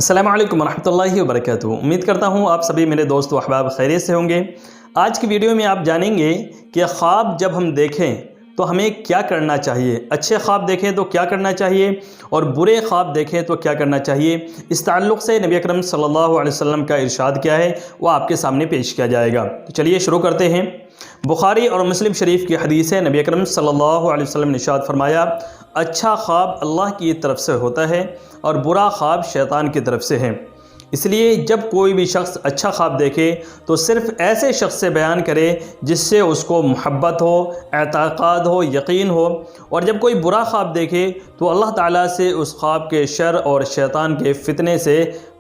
अस्सलामु अलैकुम वरहमतुल्लाहि वबरकातुहू। उम्मीद करता हूँ आप सभी मेरे दोस्त व अहबाब खैरियत से होंगे। आज की वीडियो में आप जानेंगे कि ख्वाब जब हम देखें तो हमें क्या करना चाहिए। अच्छे ख्वाब देखें तो क्या करना चाहिए और बुरे ख्वाब देखें तो क्या करना चाहिए। इस ताल्लुक़ से नबी अकरम सल्लल्लाहु अलैहि वसल्लम का इरशाद क्या है वो आपके सामने पेश किया जाएगा। तो चलिए शुरू करते हैं। बुखारी और मुस्लिम शरीफ की हदीस है, नबी अकरम सल्लल्लाहु अलैहि वसल्लम ने इरशाद फरमाया, अच्छा ख्वाब अल्लाह की तरफ से होता है और बुरा ख्वाब शैतान की तरफ से है। इसलिए जब कोई भी शख्स अच्छा ख्वाब देखे तो सिर्फ़ ऐसे शख्स से बयान करे जिससे उसको मोहब्बत हो, एतक़ाद हो, यकीन हो। और जब कोई बुरा ख्वाब देखे तो अल्लाह ताला से उस ख्वाब के शर और शैतान के फितने से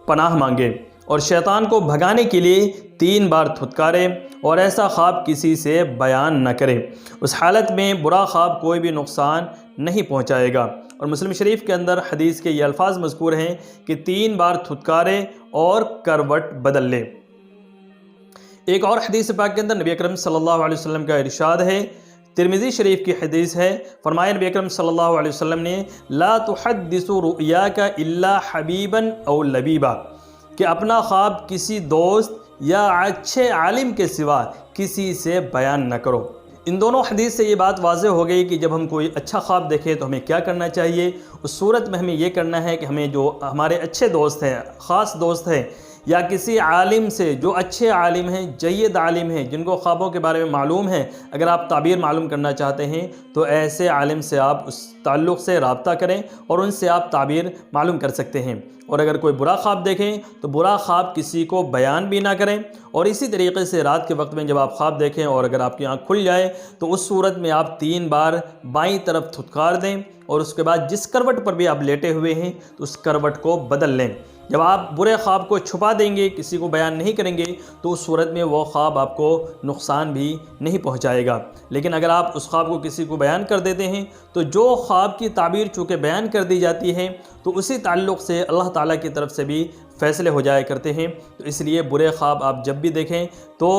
पनाह मांगे और शैतान को भगाने के लिए 3 बार थुतकारे और ऐसा ख्वाब किसी से बयान न करे। उस हालत में बुरा ख्वाब कोई भी नुकसान नहीं पहुंचाएगा। और मुस्लिम शरीफ के अंदर हदीस के ये अल्फाज मज़कूर हैं कि 3 बार थुतकारे और करवट बदल ले। एक और हदीस पाक के अंदर नबी अकरम सल्लल्लाहु अलैहि वसल्लम का इरशाद है, तिरमिज़ी शरीफ की हदीस है, फरमाया नबी अकरम सल्लल्लाहु अलैहि वसल्लम ने, ला तुहद्दिसु रुयाका इल्ला हबीबन औ लबीबा, कि अपना ख्वाब किसी दोस्त या अच्छे आलिम के सिवा किसी से बयान न करो। इन दोनों हदीस से ये बात वाज़ेह हो गई कि जब हम कोई अच्छा ख्वाब देखें तो हमें क्या करना चाहिए। उस सूरत में हमें ये करना है कि हमें जो हमारे अच्छे दोस्त हैं, ख़ास दोस्त हैं, या किसी आलिम से जो अच्छे आलिम हैं, जय्यद आलिम हैं, जिनको ख्वाबों के बारे में मालूम है, अगर आप ताबीर मालूम करना चाहते हैं तो ऐसे आलिम से आप उस ताल्लुक़ से रब्ता करें और उनसे आप ताबीर मालूम कर सकते हैं। और अगर कोई बुरा ख्वाब देखें तो बुरा ख्वाब किसी को बयान भी ना करें। और इसी तरीके से रात के वक्त में जब आप ख्वाब देखें और अगर आपकी आँख खुल जाए तो उस सूरत में आप 3 बार बाईं तरफ थुतकार दें और उसके बाद जिस करवट पर भी आप लेटे हुए हैं तो उस करवट को बदल लें। जब आप बुरे ख्वाब को छुपा देंगे, किसी को बयान नहीं करेंगे, तो उस सूरत में वो ख्वाब आपको नुकसान भी नहीं पहुंचाएगा। लेकिन अगर आप उस ख्वाब को किसी को बयान कर देते हैं तो जो ख्वाब की ताबीर चूँकि बयान कर दी जाती है तो उसी ताल्लुक़ से अल्लाह ताला की तरफ से भी फ़ैसले हो जाया करते हैं। तो इसलिए बुरे ख्वाब आप जब भी देखें तो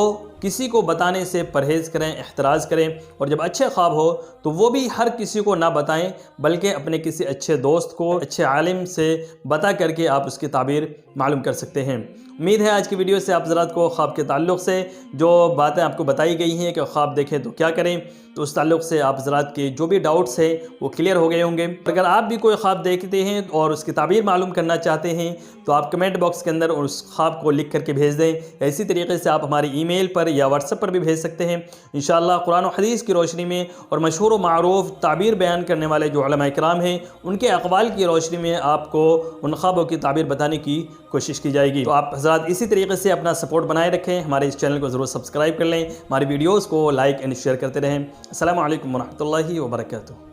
किसी को बताने से परहेज़ करें, एहतराज़ करें। और जब अच्छे ख्वाब हो तो वो भी हर किसी को ना बताएं, बल्कि अपने किसी अच्छे दोस्त को, अच्छे आलिम से बता करके आप उसकी ताबीर मालूम कर सकते हैं। उम्मीद है आज की वीडियो से आप ज़रात को ख्वाब के ताल्लुक़ से जो बातें आपको बताई गई हैं कि ख्वाब देखें तो क्या करें, तो उस ताल्लुक़ से आप ज़रात के जो भी डाउट्स हैं वो क्लियर हो गए होंगे। अगर आप भी कोई ख्वाब देखते हैं और उसकी ताबीर मालूम करना चाहते हैं तो आप कमेंट बॉक्स के अंदर उस ख्वाब को लिख करके भेज दें। इसी तरीके से आप हमारी ईमेल पर या व्हाट्सएप पर भी भेज सकते हैं। इंशाअल्लाह कुरान और हदीस की रोशनी में और मशहूर व मारूफ ताबीर बयान करने वाले जो उलमा इकराम हैं उनके अक़वाल की रोशनी में आपको उन ख्वाबों की ताबीर बताने की कोशिश की जाएगी। तो आप हज़रात इसी तरीके से अपना सपोर्ट बनाए रखें, हमारे इस चैनल को ज़रूर सब्सक्राइब कर लें, हमारी वीडियोज़ को लाइक एंड शेयर करते रहें। अस्सलामु अलैकुम वरहमतुल्लाहि वबरकातुहू।